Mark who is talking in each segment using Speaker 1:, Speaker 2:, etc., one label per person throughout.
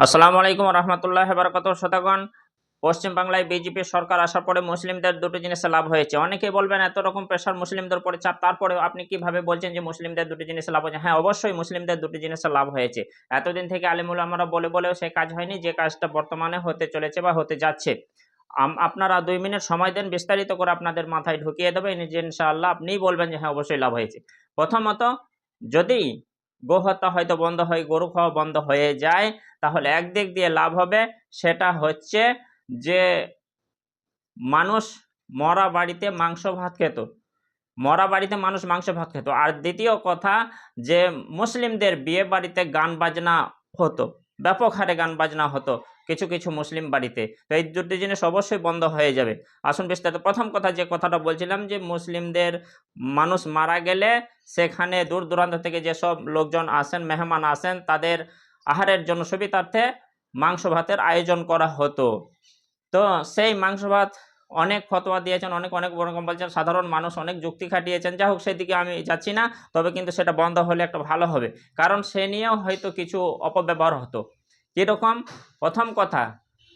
Speaker 1: আসসালামু আলাইকুম রহমতুল্লাহ বারাকাতুহু। শতগণ, পশ্চিম বাংলায় বিজেপি সরকার আসার পরে মুসলিমদের দুটো জিনিসে লাভ হয়েছে। অনেকেই বলবেন এত রকম প্রেশার মুসলিমদের উপরে চাপ, তারপরেও আপনি কিভাবে বলছেন যে মুসলিমদের দুটো জিনিসে লাভ হয়েছে? হ্যাঁ, অবশ্যই মুসলিমদের দুটো জিনিসে লাভ হয়েছে। এতদিন থেকে আলিমুল আমরা বলেও সে কাজ হয়নি, যে কাজটা বর্তমানে হতে চলেছে বা হতে যাচ্ছে। আপনারা 2 মিনিট সময় দেন, বিস্তারিত করে আপনাদের মাথায় ঢুকিয়ে দেবে ইনশাআল্লাহ। আপনিই বলবেন যে হ্যাঁ অবশ্যই লাভ হয়েছে। প্রথমত, যদি গো হত্যা হয়তো বন্ধ হয়, গরু খাওয়া বন্ধ হয়ে যায়, তাহলে একদিক দিয়ে লাভ হবে। সেটা হচ্ছে যে মানুষ মরা বাড়িতে মাংস ভাত খেত, মরা বাড়িতে মানুষ মাংস ভাত খেত। আর দ্বিতীয় কথা, যে মুসলিমদের বিয়ে বাড়িতে গান বাজনা হতো, ব্যাপক হারে গান বাজনা হতো কিছু কিছু মুসলিম বাড়িতে। তো এই দুটি জিনিস অবশ্যই বন্ধ হয়ে যাবে। আসুন বিস্তারিত। প্রথম কথা, যে কথাটা বলছিলাম, যে মুসলিমদের মানুষ মারা গেলে সেখানে দূর দূরান্ত থেকে যেসব লোকজন আসেন, মেহমান আসেন, তাদের আহারের জন্য সুবিধার্থে মাংস ভাতের আয়োজন করা হতো। তো সেই মাংস ভাত অনেক ফতোয়া দিয়েছেন, অনেক অনেক রকম বলছেন, সাধারণ মানুষ অনেক যুক্তি খাটিয়েছেন। যা হোক, সেদিকে আমি যাচ্ছি না। তবে কিন্তু সেটা বন্ধ হলে একটা ভালো হবে, কারণ সে নিয়েও হয়তো কিছু অপব্যবহার হতো। কীরকম? প্রথম কথা,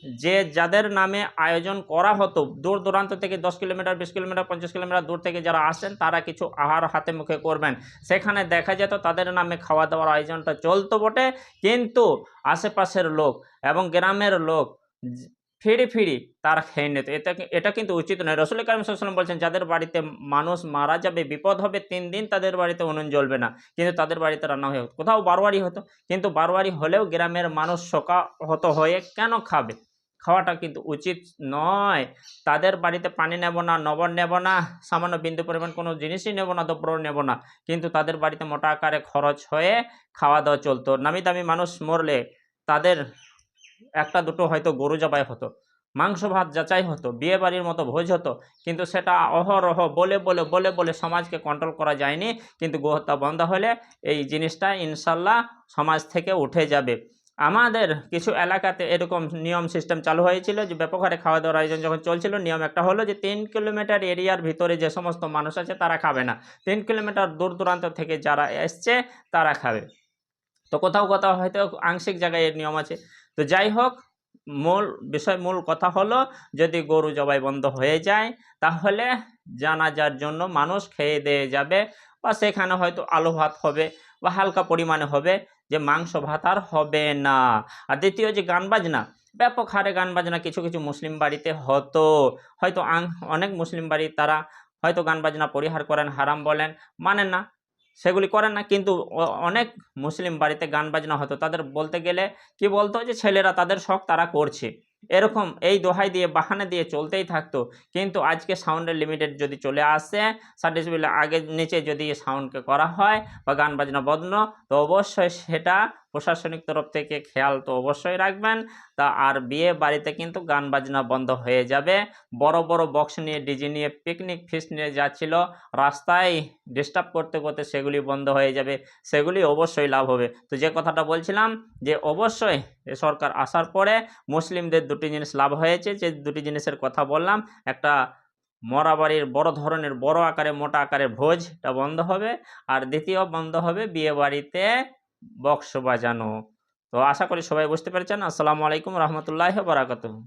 Speaker 1: যে যাদের নামে আয়োজন করা হতো, দূর দূরান্ত থেকে 10 কিলোমিটার, 20 কিলোমিটার, 50 কিলোমিটার দূর থেকে যারা আসেন, তারা কিছু আহার হাতে মুখে করবেন। সেখানে দেখা যেত তাদের নামে খাওয়া দাওয়ার আয়োজনটা চলতো বটে, কিন্তু আশেপাশের লোক এবং গ্রামের লোক ফিরি ফিরি তারা খেয়ে নিত। এটা কিন্তু উচিত নয়। রাসূল কারীম সাল্লাল্লাহু আলাইহি ওয়াসাল্লাম বলছেন, যাদের বাড়িতে মানুষ মারা যাবে, বিপদ হবে, 3 দিন তাদের বাড়িতে উনুন জ্বলবে না। কিন্তু তাদের বাড়িতে রান্না হয়ে হতো। কোথাও বারোয়ারি হতো, কিন্তু বারোয়ারি হলেও গ্রামের মানুষ শোকাহত হয়ে কেন খাবে? খাওয়াটা কিন্তু উচিত নয়। তাদের বাড়িতে পানি নেব না, লবণ নেব না, সামান্য বিন্দু পরিমাণ কোনো জিনিসই নেব না, দ্রব্য নেব না, কিন্তু তাদের বাড়িতে মোটা আকারে খরচ হয়ে খাওয়া দাওয়া চলতো। নামি দামি মানুষ মরলে তাদের একটা দুটো হয়তো গরু জবাই হতো, মাংস ভাত যাচাই হতো, বিয়ে বাড়ির মতো ভোজ হতো। কিন্তু সেটা অহরহ বলে বলে বলে বলে সমাজকে কন্ট্রোল করা যায়নি। কিন্তু গোহত্যা বন্ধ হলে এই জিনিসটা ইনশাল্লাহ সমাজ থেকে উঠে যাবে। আমাদের কিছু এলাকাতে এরকম নিয়ম সিস্টেম চালু হয়েছিল, যে ব্যাপক হারে খাওয়া দাওয়ার আয়োজন যখন চলছিল, নিয়ম একটা হলো যে 3 কিলোমিটার এরিয়ার ভিতরে যে সমস্ত মানুষ আছে তারা খাবে না, 3 কিলোমিটার দূর দূরান্ত থেকে যারা এসছে তারা খাবে। তো কোথাও কোথাও হয়তো আংশিক জায়গায় এর নিয়ম আছে। তো যাই হোক, মূল কথা হলো, যদি গরু জবাই বন্ধ হয়ে যায়, তাহলে জানাজার জন্য মানুষ খেয়ে দিয়ে যাবে, বা সেখানে হয়তো আলু ভাত হবে বা হালকা পরিমাণে হবে, যে মাংস ভাত আর হবে না। আর দ্বিতীয়, যে গান বাজনা, ব্যাপক হারে গান বাজনা কিছু কিছু মুসলিম বাড়িতে হতো। হয়তো অনেক মুসলিম বাড়ি তারা হয়তো গান বাজনা পরিহার করেন, হারাম বলেন, মানেন না, সেগুলি করেন না। কিন্তু অনেক মুসলিম বাড়িতে গান বাজনা হতো। তাদের বলতে গেলে কি বলতো, যে ছেলেরা তাদের শখ তারা করছে, এরকম এই দোহাই দিয়ে বাহানা দিয়ে চলতেই থাকতো। কিন্তু আজকে সাউন্ডের লিমিটেড যদি চলে আসে, 60 ডেসিবেল আগে নিচে যদি সাউন্ডকে করা হয় বা গান বাজনা বন্ধ, তো অবশ্যই সেটা প্রশাসনিক তরফ থেকে খেয়াল তো অবশ্যই রাখবেন। তা আর বিয়ে বাড়িতে কিন্তু গান বাজনা বন্ধ হয়ে যাবে। বড় বড় বক্স নিয়ে, ডিজে নিয়ে, পিকনিক ফিস্ট নিয়ে যাচ্ছিল, রাস্তায় ডিস্টার্ব করতে করতে সেগুলি বন্ধ হয়ে যাবে। সেগুলি অবশ্যই লাভ হবে। তো যে কথাটা বলছিলাম, যে অবশ্যই এ সরকার আসার পরে মুসলিমদের দুটি জিনিস লাভ হয়েছে। যে দুটি জিনিসের কথা বললাম, একটা মরা বাড়ির বড় ধরনের বড় আকারে মোটা আকারে ভোজটা বন্ধ হবে, আর দ্বিতীয় বন্ধ হবে বিয়ে বাড়িতে বক্স বাজানো। তো আশা করি সবাই বুঝতে পেরেছেন। আসসালামু আলাইকুম রহমতুল্লাহ বারাকাতুহু।